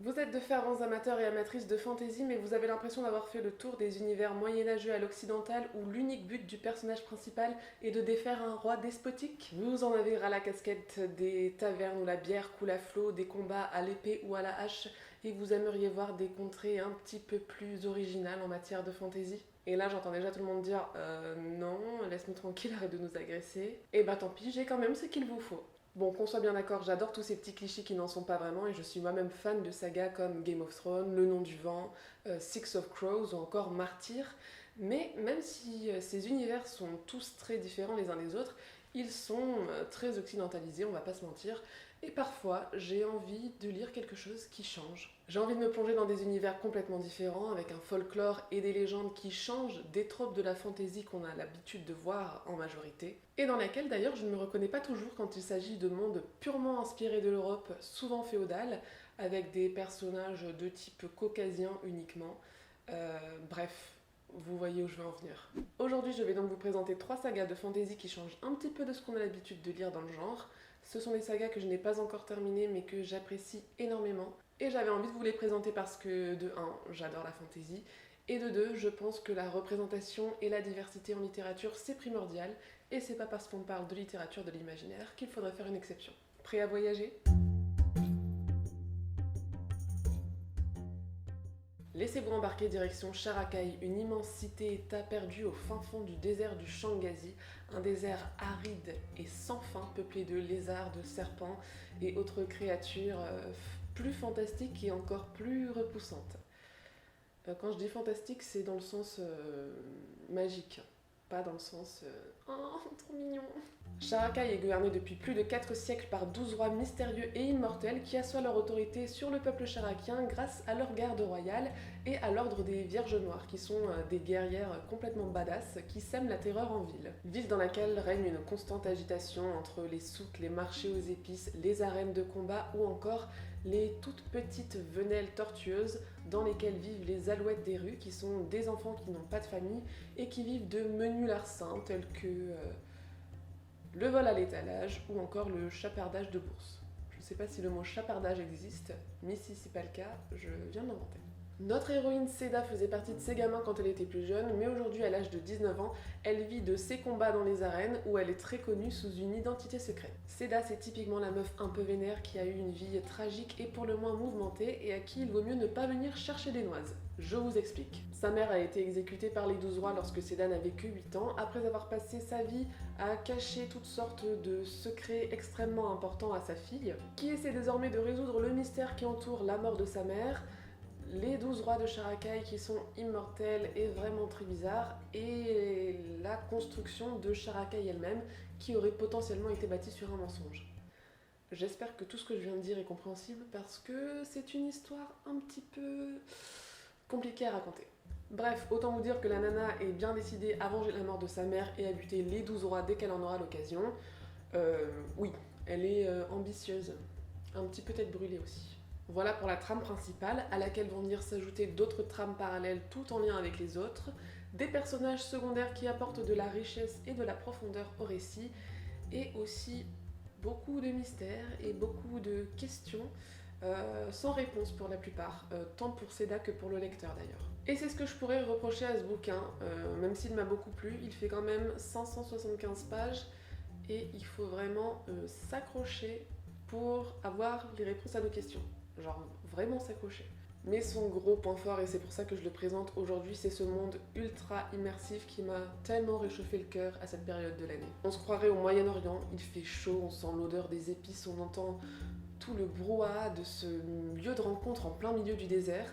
Vous êtes de fervents amateurs et amatrices de fantasy, mais vous avez l'impression d'avoir fait le tour des univers moyenâgeux à l'occidental où l'unique but du personnage principal est de défaire un roi despotique. Vous en avez ras la casquette des tavernes où la bière coule à flot, des combats à l'épée ou à la hache, et vous aimeriez voir des contrées un petit peu plus originales en matière de fantasy. Et là, j'entends déjà tout le monde dire non, laisse-nous tranquille, arrête de nous agresser. Et bah tant pis, j'ai quand même ce qu'il vous faut. Bon, qu'on soit bien d'accord, j'adore tous ces petits clichés qui n'en sont pas vraiment et je suis moi-même fan de sagas comme Game of Thrones, Le Nom du Vent, Six of Crows ou encore Martyr. Mais même si ces univers sont tous très différents les uns des autres, ils sont très occidentalisés, on va pas se mentir. Et parfois, j'ai envie de lire quelque chose qui change. J'ai envie de me plonger dans des univers complètement différents, avec un folklore et des légendes qui changent des tropes de la fantasy qu'on a l'habitude de voir en majorité, et dans laquelle d'ailleurs je ne me reconnais pas toujours quand il s'agit de mondes purement inspirés de l'Europe, souvent féodale, avec des personnages de type caucasien uniquement. Bref, vous voyez où je veux en venir. Aujourd'hui, je vais donc vous présenter 3 sagas de fantasy qui changent un petit peu de ce qu'on a l'habitude de lire dans le genre. Ce sont des sagas que je n'ai pas encore terminées mais que j'apprécie énormément. Et j'avais envie de vous les présenter parce que, de 1, j'adore la fantasy, et de 2, je pense que la représentation et la diversité en littérature, c'est primordial, et c'est pas parce qu'on parle de littérature de l'imaginaire qu'il faudrait faire une exception. Prêt à voyager ? Laissez-vous embarquer direction Sharakai, une immense cité-état perdue au fin fond du désert du Shangazi, un désert aride et sans fin peuplé de lézards, de serpents et autres créatures plus fantastiques et encore plus repoussantes. Quand je dis fantastique, c'est dans le sens magique, pas dans le sens oh, trop mignon. Sharakai est gouverné depuis plus de 4 siècles par 12 rois mystérieux et immortels qui assoient leur autorité sur le peuple charakien grâce à leur garde royale et à l'ordre des Vierges Noires, qui sont des guerrières complètement badass qui sèment la terreur en ville. Ville dans laquelle règne une constante agitation entre les souks, les marchés aux épices, les arènes de combat ou encore les toutes petites venelles tortueuses dans lesquelles vivent les alouettes des rues, qui sont des enfants qui n'ont pas de famille et qui vivent de menus larcins tels que le vol à l'étalage ou encore le chapardage de bourse. Je ne sais pas si le mot chapardage existe, mais si c'est pas le cas, je viens de l'inventer. Notre héroïne Seda faisait partie de ces gamins quand elle était plus jeune, mais aujourd'hui à l'âge de 19 ans, elle vit de ses combats dans les arènes où elle est très connue sous une identité secrète. Seda, c'est typiquement la meuf un peu vénère qui a eu une vie tragique et pour le moins mouvementée et à qui il vaut mieux ne pas venir chercher des noises. Je vous explique. Sa mère a été exécutée par les 12 rois lorsque Seda n'avait que 8 ans, après avoir passé sa vie à cacher toutes sortes de secrets extrêmement importants à sa fille, qui essaie désormais de résoudre le mystère qui entoure la mort de sa mère, les 12 rois de Sharakai qui sont immortels et vraiment très bizarres, et la construction de Sharakai elle-même qui aurait potentiellement été bâtie sur un mensonge. J'espère que tout ce que je viens de dire est compréhensible parce que c'est une histoire un petit peu compliquée à raconter. Bref, autant vous dire que la nana est bien décidée à venger la mort de sa mère et à buter les 12 rois dès qu'elle en aura l'occasion. Oui, elle est ambitieuse, un petit peu tête brûlée aussi. Voilà pour la trame principale, à laquelle vont venir s'ajouter d'autres trames parallèles tout en lien avec les autres, des personnages secondaires qui apportent de la richesse et de la profondeur au récit, et aussi beaucoup de mystères et beaucoup de questions, sans réponse pour la plupart, tant pour Seda que pour le lecteur d'ailleurs. Et c'est ce que je pourrais reprocher à ce bouquin, même s'il m'a beaucoup plu, il fait quand même 575 pages, et il faut vraiment s'accrocher pour avoir les réponses à nos questions. Genre vraiment s'accrocher. Mais son gros point fort, et c'est pour ça que je le présente aujourd'hui, c'est ce monde ultra immersif qui m'a tellement réchauffé le cœur à cette période de l'année. On se croirait au Moyen-Orient, il fait chaud, on sent l'odeur des épices, on entend tout le brouhaha de ce lieu de rencontre en plein milieu du désert.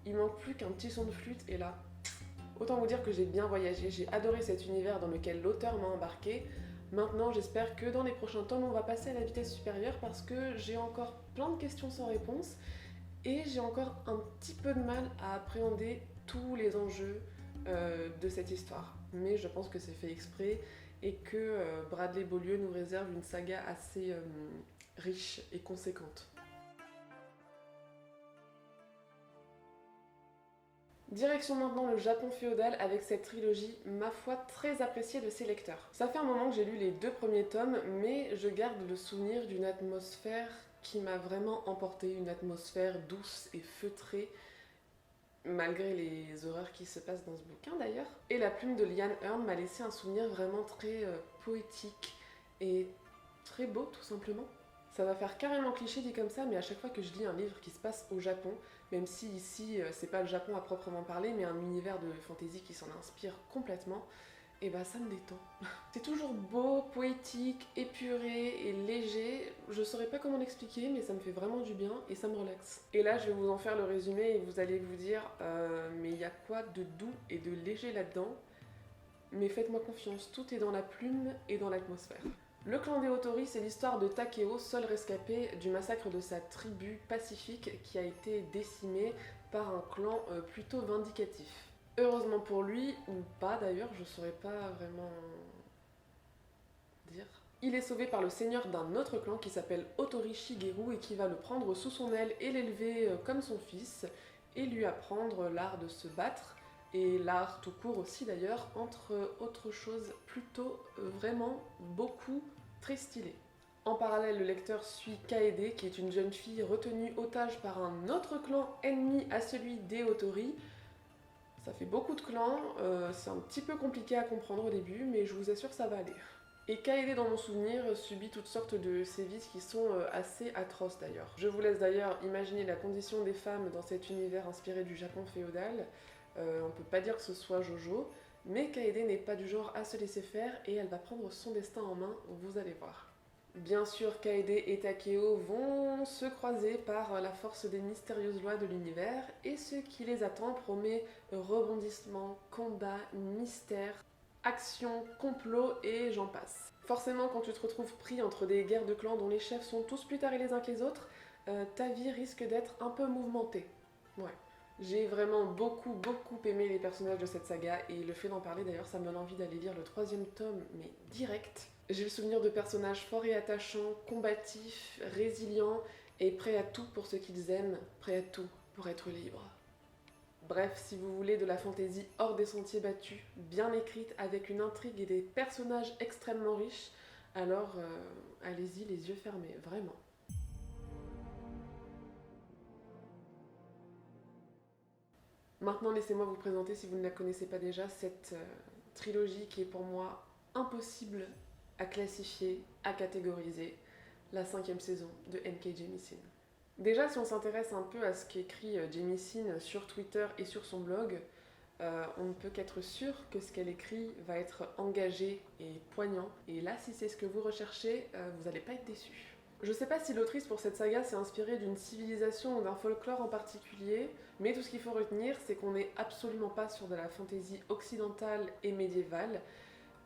Il manque plus qu'un petit son de flûte et là, autant vous dire que j'ai bien voyagé, j'ai adoré cet univers dans lequel l'auteur m'a embarqué. Maintenant, j'espère que dans les prochains tomes, on va passer à la vitesse supérieure parce que j'ai encore plein de questions sans réponse et j'ai encore un petit peu de mal à appréhender tous les enjeux de cette histoire. Mais je pense que c'est fait exprès et que Bradley Beaulieu nous réserve une saga assez riche et conséquente. Direction maintenant le Japon féodal avec cette trilogie, ma foi, très appréciée de ses lecteurs. Ça fait un moment que j'ai lu les 2 premiers tomes, mais je garde le souvenir d'une atmosphère qui m'a vraiment emporté, une atmosphère douce et feutrée, malgré les horreurs qui se passent dans ce bouquin d'ailleurs. Et la plume de Liane Hearn m'a laissé un souvenir vraiment très poétique et très beau tout simplement. Ça va faire carrément cliché dit comme ça, mais à chaque fois que je lis un livre qui se passe au Japon, même si ici c'est pas le Japon à proprement parler, mais un univers de fantasy qui s'en inspire complètement, et bah ça me détend. C'est toujours beau, poétique, épuré et léger. Je saurais pas comment l'expliquer, mais ça me fait vraiment du bien et ça me relaxe. Et là, je vais vous en faire le résumé et vous allez vous dire mais il y a quoi de doux et de léger là-dedans? Mais faites-moi confiance, tout est dans la plume et dans l'atmosphère. Le clan des Otori, c'est l'histoire de Takeo, seul rescapé du massacre de sa tribu pacifique qui a été décimée par un clan plutôt vindicatif. Heureusement pour lui, ou pas d'ailleurs, je saurais pas vraiment dire. Il est sauvé par le seigneur d'un autre clan qui s'appelle Otori Shigeru et qui va le prendre sous son aile et l'élever comme son fils et lui apprendre l'art de se battre et l'art tout court aussi d'ailleurs, entre autres choses plutôt vraiment beaucoup très stylées. En parallèle, le lecteur suit Kaede qui est une jeune fille retenue otage par un autre clan ennemi à celui des Otori. Ça fait beaucoup de clans, c'est un petit peu compliqué à comprendre au début, mais je vous assure ça va aller. Et Kaede, dans mon souvenir, subit toutes sortes de sévices qui sont assez atroces d'ailleurs. Je vous laisse d'ailleurs imaginer la condition des femmes dans cet univers inspiré du Japon féodal. On peut pas dire que ce soit Jojo, mais Kaede n'est pas du genre à se laisser faire et elle va prendre son destin en main, vous allez voir. Bien sûr, Kaede et Takeo vont se croiser par la force des mystérieuses lois de l'univers, et ce qui les attend promet rebondissements, combats, mystères, action, complot et j'en passe. Forcément, quand tu te retrouves pris entre des guerres de clans dont les chefs sont tous plus tarés les uns que les autres, ta vie risque d'être un peu mouvementée. Ouais. J'ai vraiment beaucoup aimé les personnages de cette saga, et le fait d'en parler d'ailleurs, ça me donne envie d'aller lire le 3e tome, mais direct. J'ai le souvenir de personnages forts et attachants, combatifs, résilients et prêts à tout pour ce qu'ils aiment, prêts à tout pour être libres. Bref, si vous voulez de la fantaisie hors des sentiers battus, bien écrite avec une intrigue et des personnages extrêmement riches, alors allez-y les yeux fermés, vraiment. Maintenant, laissez-moi vous présenter, si vous ne la connaissez pas déjà, cette trilogie qui est pour moi impossible à classifier, à catégoriser, la 5e saison de N.K. Jemisin. Déjà, si on s'intéresse un peu à ce qu'écrit Jemisin sur Twitter et sur son blog, on ne peut qu'être sûr que ce qu'elle écrit va être engagé et poignant. Et là, si c'est ce que vous recherchez, vous n'allez pas être déçus. Je sais pas si l'autrice pour cette saga s'est inspirée d'une civilisation ou d'un folklore en particulier, mais tout ce qu'il faut retenir, c'est qu'on n'est absolument pas sur de la fantaisie occidentale et médiévale.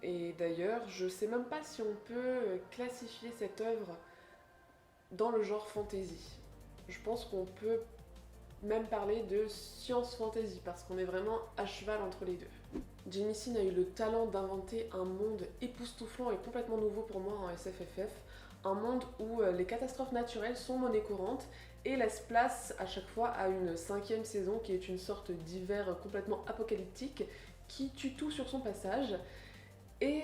Et d'ailleurs, je sais même pas si on peut classifier cette œuvre dans le genre fantasy. Je pense qu'on peut même parler de science fantasy, parce qu'on est vraiment à cheval entre les deux. Jemisin a eu le talent d'inventer un monde époustouflant et complètement nouveau pour moi en SFFF, un monde où les catastrophes naturelles sont monnaie courante et laisse place à chaque fois à une 5e saison qui est une sorte d'hiver complètement apocalyptique qui tue tout sur son passage et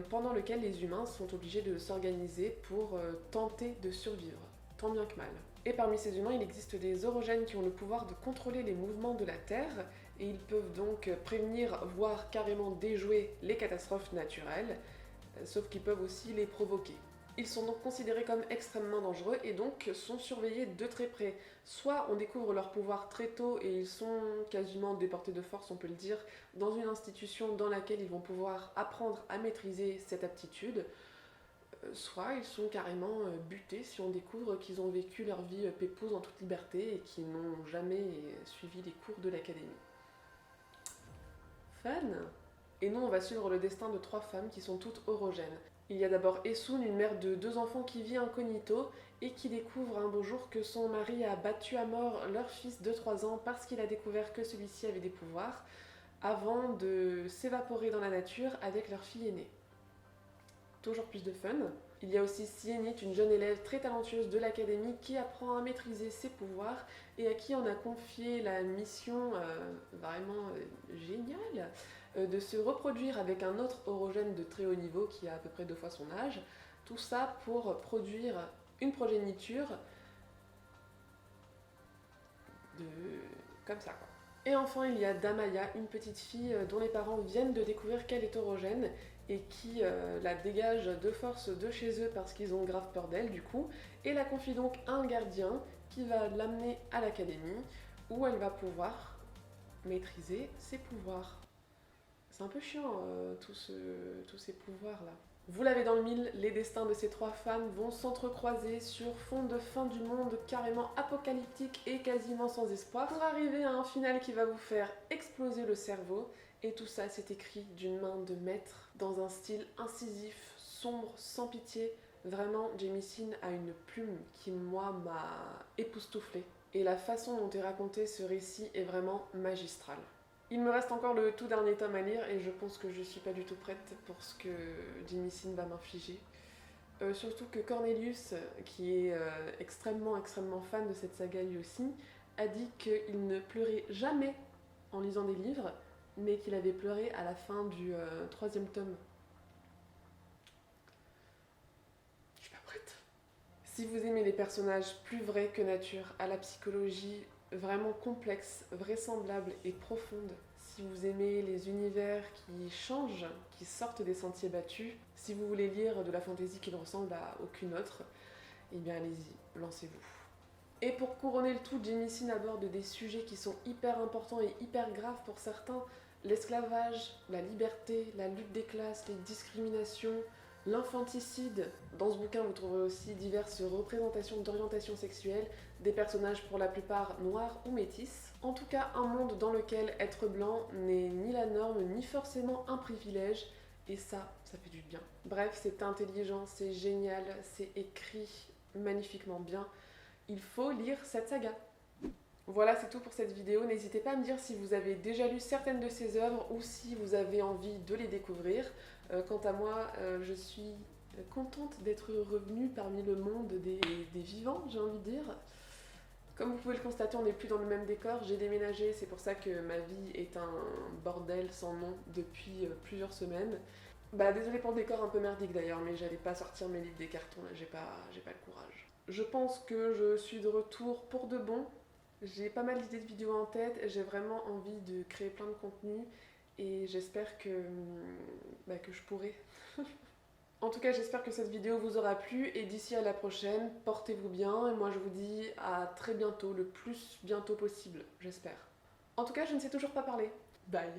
pendant lequel les humains sont obligés de s'organiser pour tenter de survivre, tant bien que mal. Et parmi ces humains, il existe des orogènes qui ont le pouvoir de contrôler les mouvements de la Terre, et ils peuvent donc prévenir, voire carrément déjouer les catastrophes naturelles, sauf qu'ils peuvent aussi les provoquer. Ils sont donc considérés comme extrêmement dangereux et donc sont surveillés de très près. Soit on découvre leur pouvoir très tôt et ils sont quasiment déportés de force, on peut le dire, dans une institution dans laquelle ils vont pouvoir apprendre à maîtriser cette aptitude, soit ils sont carrément butés si on découvre qu'ils ont vécu leur vie pépouze en toute liberté et qu'ils n'ont jamais suivi les cours de l'académie. Fun! Et nous, on va suivre le destin de 3 femmes qui sont toutes orogènes. Il y a d'abord Esun, une mère de 2 enfants qui vit incognito et qui découvre un beau jour que son mari a battu à mort leur fils de 3 ans parce qu'il a découvert que celui-ci avait des pouvoirs, avant de s'évaporer dans la nature avec leur fille aînée. Toujours plus de fun. Il y a aussi Sienit, une jeune élève très talentueuse de l'académie qui apprend à maîtriser ses pouvoirs et à qui on a confié la mission vraiment géniale de se reproduire avec un autre orogène de très haut niveau qui a à peu près 2 fois son âge. Tout ça pour produire une progéniture comme ça quoi. Et enfin il y a Damaya, une petite fille dont les parents viennent de découvrir qu'elle est orogène et qui la dégage de force de chez eux parce qu'ils ont grave peur d'elle du coup, et la confie donc à un gardien qui va l'amener à l'académie où elle va pouvoir maîtriser ses pouvoirs. C'est un peu chiant tous ces pouvoirs là. Vous l'avez dans le mille, les destins de ces trois femmes vont s'entrecroiser sur fond de fin du monde carrément apocalyptique et quasiment sans espoir pour arriver à un final qui va vous faire exploser le cerveau. Et tout ça, c'est écrit d'une main de maître, dans un style incisif, sombre, sans pitié. Vraiment, Jamie Sin a une plume qui, moi, m'a époustouflée. Et la façon dont est raconté ce récit est vraiment magistrale. Il me reste encore le tout dernier tome à lire et je pense que je suis pas du tout prête pour ce que Jamie Sin va m'infliger. Surtout que Cornelius, qui est extrêmement fan de cette saga lui aussi, a dit qu'il ne pleurait jamais en lisant des livres, mais qu'il avait pleuré à la fin du troisième tome. Je suis pas prête. Si vous aimez les personnages plus vrais que nature, à la psychologie vraiment complexe, vraisemblable et profonde, si vous aimez les univers qui changent, qui sortent des sentiers battus, si vous voulez lire de la fantaisie qui ne ressemble à aucune autre, eh bien allez-y, lancez-vous. Et pour couronner le tout, Jamie Sin aborde des sujets qui sont hyper importants et hyper graves pour certains. L'esclavage, la liberté, la lutte des classes, les discriminations, l'infanticide. Dans ce bouquin, vous trouverez aussi diverses représentations d'orientation sexuelle, des personnages pour la plupart noirs ou métis. En tout cas, un monde dans lequel être blanc n'est ni la norme, ni forcément un privilège, et ça fait du bien. Bref, c'est intelligent, c'est génial, c'est écrit magnifiquement bien. Il faut lire cette saga. Voilà, c'est tout pour cette vidéo. N'hésitez pas à me dire si vous avez déjà lu certaines de ces œuvres ou si vous avez envie de les découvrir. Quant à moi, je suis contente d'être revenue parmi le monde des vivants, j'ai envie de dire. Comme vous pouvez le constater, on n'est plus dans le même décor. J'ai déménagé, c'est pour ça que ma vie est un bordel sans nom depuis plusieurs semaines. Désolée pour le décor un peu merdique d'ailleurs, mais j'allais pas sortir mes livres des cartons, là, j'ai pas le courage. Je pense que je suis de retour pour de bon. J'ai pas mal d'idées de vidéos en tête, j'ai vraiment envie de créer plein de contenu et j'espère que je pourrai. En tout cas, j'espère que cette vidéo vous aura plu et d'ici à la prochaine, portez-vous bien et moi je vous dis à très bientôt, le plus bientôt possible, j'espère. En tout cas, je ne sais toujours pas parler. Bye.